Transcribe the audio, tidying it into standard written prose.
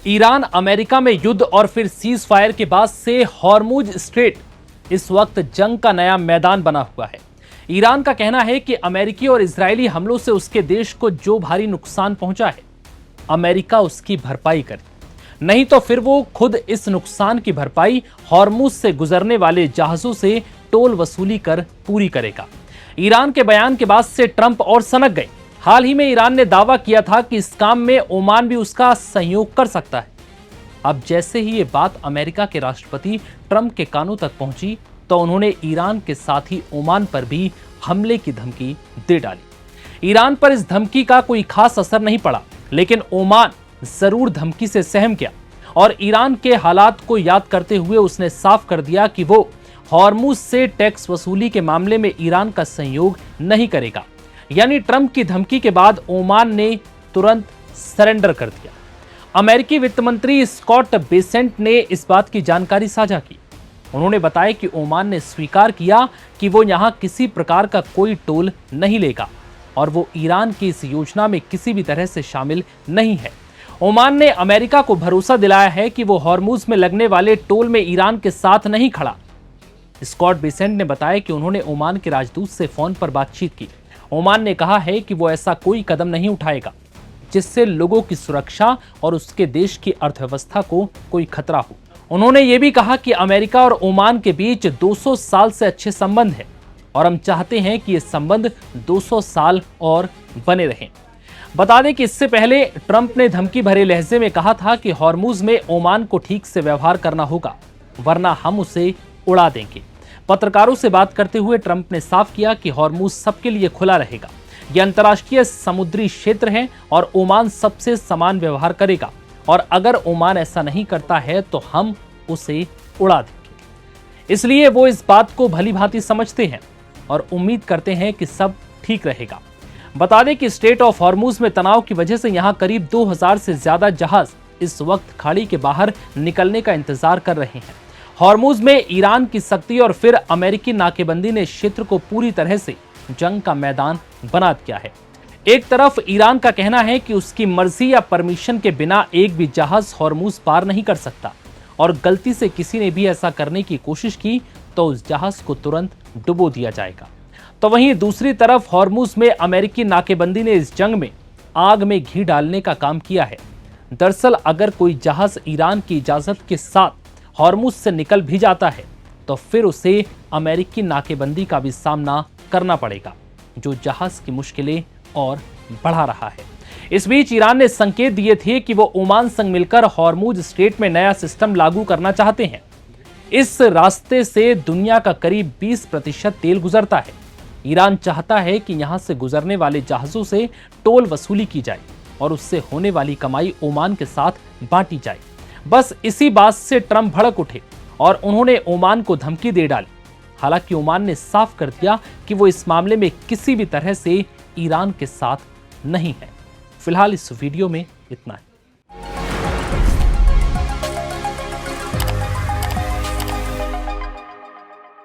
Iran America में युद्ध और फिर सीज फायर के बाद से हॉर्मुज स्ट्रेट इस वक्त जंग का नया मैदान बना हुआ है। ईरान का कहना है कि अमेरिकी और इजरायली हमलों से उसके देश को जो भारी नुकसान पहुंचा है, अमेरिका उसकी भरपाई करे, नहीं तो फिर वो खुद इस नुकसान की भरपाई हॉर्मुज से गुजरने वाले जहाजों से टोल वसूली कर पूरी करेगा। ईरान के बयान के बाद से ट्रंप और सनक गए। हाल ही में ईरान ने दावा किया था कि इस काम में ओमान भी उसका सहयोग कर सकता है। अब जैसे ही ये बात अमेरिका के राष्ट्रपति ट्रंप के कानों तक पहुंची तो उन्होंने ईरान के साथ ही ओमान पर भी हमले की धमकी दे डाली। ईरान पर इस धमकी का कोई खास असर नहीं पड़ा, लेकिन ओमान जरूर धमकी से सहम गया और ईरान के हालात को याद करते हुए उसने साफ कर दिया कि वो हॉर्मुज से टैक्स वसूली के मामले में ईरान का सहयोग नहीं करेगा। यानी ट्रंप की धमकी के बाद ओमान ने तुरंत सरेंडर कर दिया। अमेरिकी वित्त मंत्री स्कॉट बेसेंट ने इस बात की जानकारी साझा की। उन्होंने बताया कि ओमान ने स्वीकार किया कि वो यहां किसी प्रकार का कोई टोल नहीं लेगा और वो ईरान की इस योजना में किसी भी तरह से शामिल नहीं है। ओमान ने अमेरिका को भरोसा दिलाया है कि वो हॉर्मुज में लगने वाले टोल में ईरान के साथ नहीं खड़ा। स्कॉट बेसेंट ने बताया कि उन्होंने ओमान के राजदूत से फोन पर बातचीत की। ओमान ने कहा है कि वो ऐसा कोई कदम नहीं उठाएगा जिससे लोगों की सुरक्षा और उसके देश की अर्थव्यवस्था को कोई खतरा हो। उन्होंने ये भी कहा कि अमेरिका और ओमान के बीच 200 साल से अच्छे संबंध हैं और हम चाहते हैं कि ये संबंध 200 साल और बने रहें। बता दें कि इससे पहले ट्रंप ने धमकी भरे लहजे में कहा था कि हॉर्मुज में ओमान को ठीक से व्यवहार करना होगा, वरना हम उसे उड़ा देंगे। पत्रकारों से बात करते हुए ट्रंप ने साफ किया कि हॉर्मुज सबके लिए खुला रहेगा। यह अंतर्राष्ट्रीय समुद्री क्षेत्र है और ओमान सबसे समान व्यवहार करेगा और अगर ओमान ऐसा नहीं करता है तो हम उसे उड़ा देंगे। इसलिए वो इस बात को भली भांति समझते हैं और उम्मीद करते हैं कि सब ठीक रहेगा। बता दें कि स्ट्रेट ऑफ हॉर्मुज में तनाव की वजह से यहां करीब 2000 से ज्यादा जहाज इस वक्त खाड़ी के बाहर निकलने का इंतजार कर रहे हैं। हॉर्मुज में ईरान की सख्ती और फिर अमेरिकी नाकेबंदी ने क्षेत्र को पूरी तरह से जंग का मैदान बना दिया है। एक तरफ ईरान का कहना है कि उसकी मर्जी या परमिशन के बिना एक भी जहाज हॉर्मुज पार नहीं कर सकता और गलती से किसी ने भी ऐसा करने की कोशिश की तो उस जहाज को तुरंत डुबो दिया जाएगा। तो वहीं दूसरी तरफ हॉर्मुज में अमेरिकी नाकेबंदी ने इस जंग में आग में घी डालने का काम किया है। दरअसल अगर कोई जहाज ईरान की इजाजत के साथ हॉर्मुज से निकल भी जाता है तो फिर उसे अमेरिकी नाकेबंदी का भी सामना करना पड़ेगा, जो जहाज की मुश्किलें और बढ़ा रहा है। इस बीच ईरान ने संकेत दिए थे कि वो ओमान संग मिलकर हॉर्मुज स्ट्रेट में नया सिस्टम लागू करना चाहते हैं। इस रास्ते से दुनिया का करीब 20% तेल गुजरता है। ईरान चाहता है कि यहां से गुजरने वाले जहाजों से टोल वसूली की जाए और उससे होने वाली कमाई ओमान के साथ बांटी जाए। बस इसी बात से ट्रंप भड़क उठे और उन्होंने ओमान को धमकी दे डाली। हालांकि ओमान ने साफ कर दिया कि वो इस मामले में किसी भी तरह से ईरान के साथ नहीं है। फिलहाल इस वीडियो में इतना है।